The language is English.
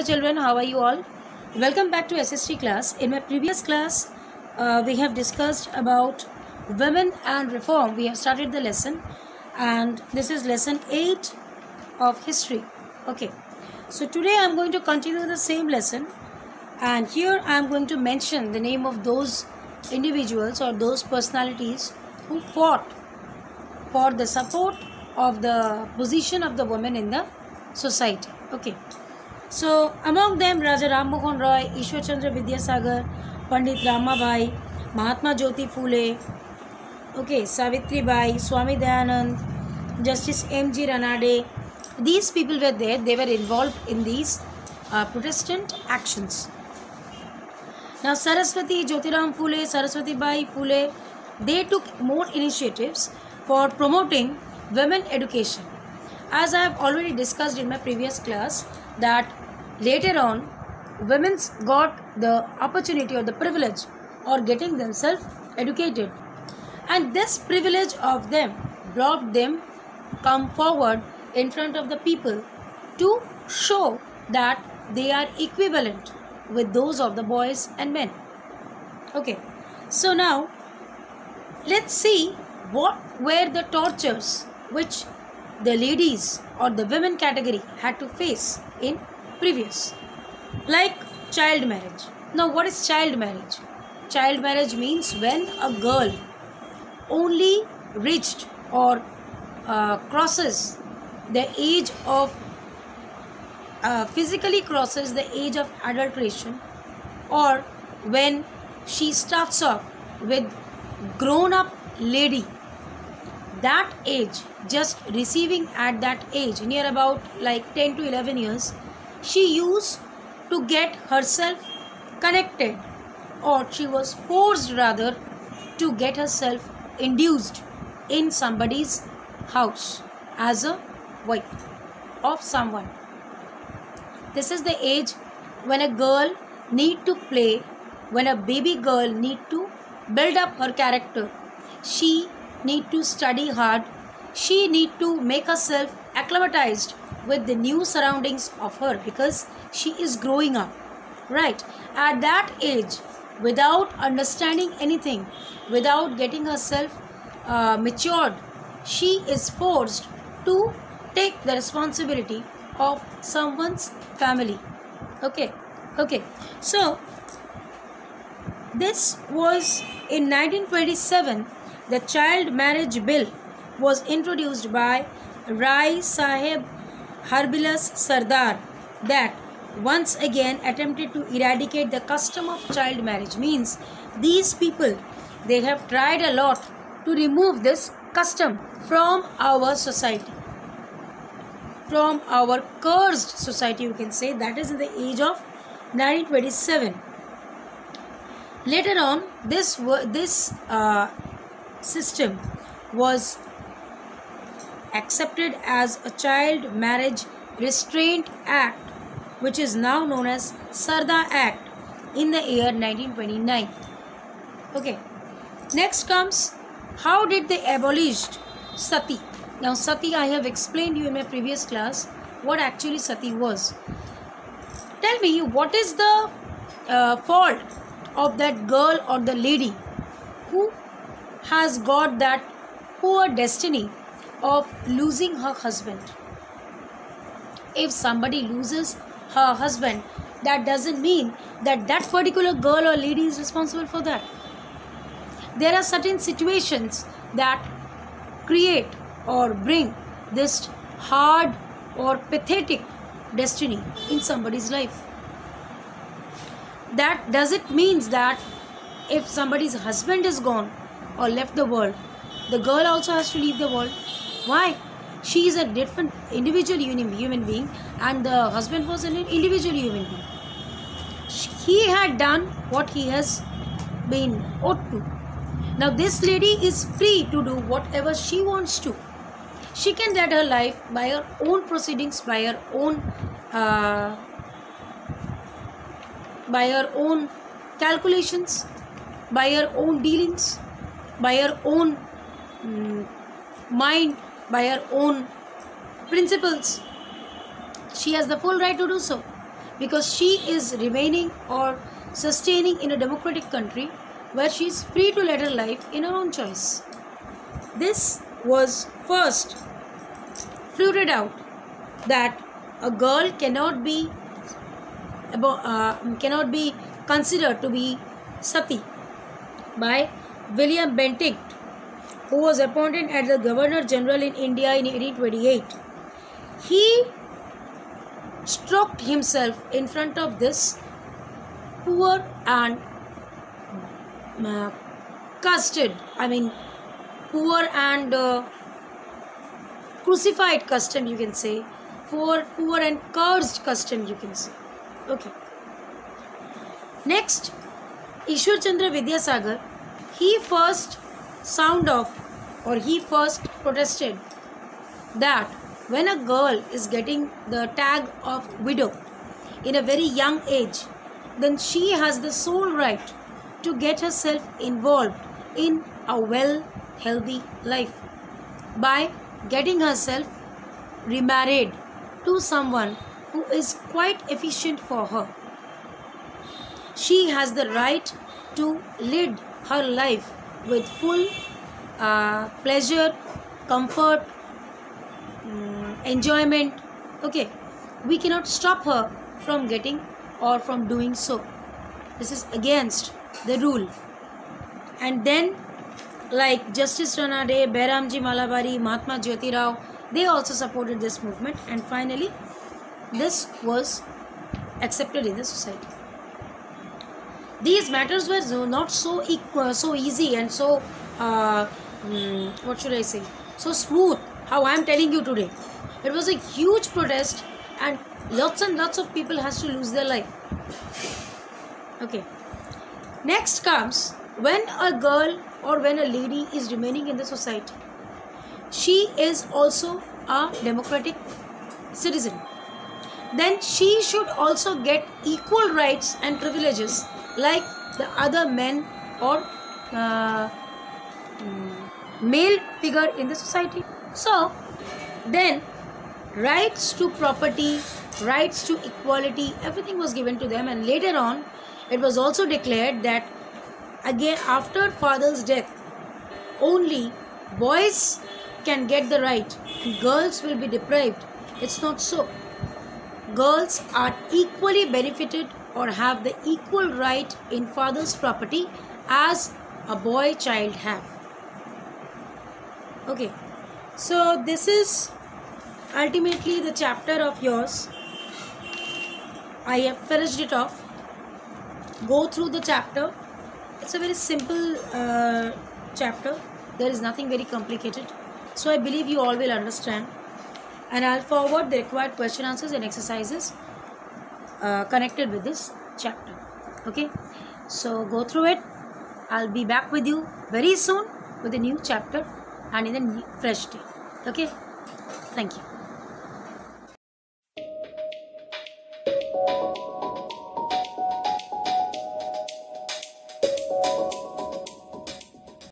children, how are you all? Welcome back to SST class. In my previous class, we have discussed about women and reform. We have started the lesson, and this is lesson 8 of history. Okay, so today I am going to continue the same lesson, and here I am going to mention the name of those individuals or those personalities who fought for the support of the position of the women in the society. Okay. So, among them, Raja Ram Mohan Roy, Ishwar Chandra Vidyasagar, Pandit Ramabai, Mahatma Jyoti Phule, okay, Savitri Bai, Swami Dayanand, Justice M.G. Ranade. These people were there. They were involved in these Protestant actions. Now, Saraswati, Jyotiram Phule, Saraswati Bai Phule, they took more initiatives for promoting women education. As I have already discussed in my previous class, that later on women got the opportunity or the privilege or getting themselves educated, and this privilege of them brought them come forward in front of the people to show that they are equivalent with those of the boys and men. Okay, so now let's see what were the tortures which the ladies or the women category had to face in previous, like child marriage. Now, what is child marriage? Child marriage means when a girl only reached or crosses the age of physically crosses the age of adulteration, or when she starts off with grown up lady, that age, just receiving at that age, near about like 10 to 11 years, she used to get herself connected, or she was forced rather to get herself induced in somebody's house as a wife of someone. This is the age when a girl need to play, when a baby girl need to build up her character. She need to study hard. She need to make herself acclimatized with the new surroundings of her, because she is growing up, right? At that age, without understanding anything, without getting herself matured, she is forced to take the responsibility of someone's family. Okay. So this was in 1927. The child marriage bill was introduced by Rai Sahib Harbilas Sardar, that once again attempted to eradicate the custom of child marriage. Means these people, they have tried a lot to remove this custom from our society, from our cursed society, you can say. That is in the age of 1927. Later on, this system was accepted as a Child Marriage Restraint Act, which is now known as Sarda Act, in the year 1929. Okay, next comes, how did they abolish sati? Now, sati, I have explained you in my previous class what actually sati was. Tell me, what is the fault of that girl or the lady who has got that poor destiny of losing her husband? If somebody loses her husband, that doesn't mean that that particular girl or lady is responsible for that. There are certain situations that create or bring this hard or pathetic destiny in somebody's life. That doesn't mean that if somebody's husband is gone or left the world, the girl also has to leave the world. Why? She is a different individual human being, and the husband was an individual human being. He had done what he has been ought to. Now this lady is free to do whatever she wants to. She can lead her life by her own proceedings, by her own calculations, by her own dealings, by her own mind, by her own principles. She has the full right to do so. because she is remaining or sustaining in a democratic country where she is free to lead her life in her own choice. This was first fruited out that a girl cannot be considered to be sati by William Bentinck, who was appointed as the Governor General in India in 1828. He stroked himself in front of this poor and poor and crucified custom, you can say, poor and cursed custom, you can say. Okay. Next, Ishwar Chandra Vidyasagar, he first protested that when a girl is getting the tag of widow in a very young age, then she has the sole right to get herself involved in a well, healthy life by getting herself remarried to someone who is quite efficient for her. She has the right to lead her life with full pleasure, comfort, enjoyment. Okay, we cannot stop her from getting or from doing so. This is against the rule. And then, like Justice Ranade, Bairamji Malabari, Mahatma Jyoti Rao, they also supported this movement, and finally this was accepted in the society. These matters were not so easy and so so smooth how I am telling you today. It was a huge protest, and lots of people has to lose their life. Okay. Next comes when a girl or when a lady is remaining in the society, she is also a democratic citizen. Then she should also get equal rights and privileges like the other men or male figure in the society. So then rights to property, rights to equality, everything was given to them, and later on it was also declared that again after father's death only boys can get the right and girls will be deprived. It's not so. Girls are equally benefited or have the equal right in father's property as a boy child have. Okay, so this is ultimately the chapter of yours. I have finished it off. Go through the chapter. It's a very simple chapter. There is nothing very complicated. So I believe you all will understand. And I'll forward the required question answers and exercises connected with this chapter. Okay, so go through it. I'll be back with you very soon with a new chapter and in a fresh day. Okay, thank you.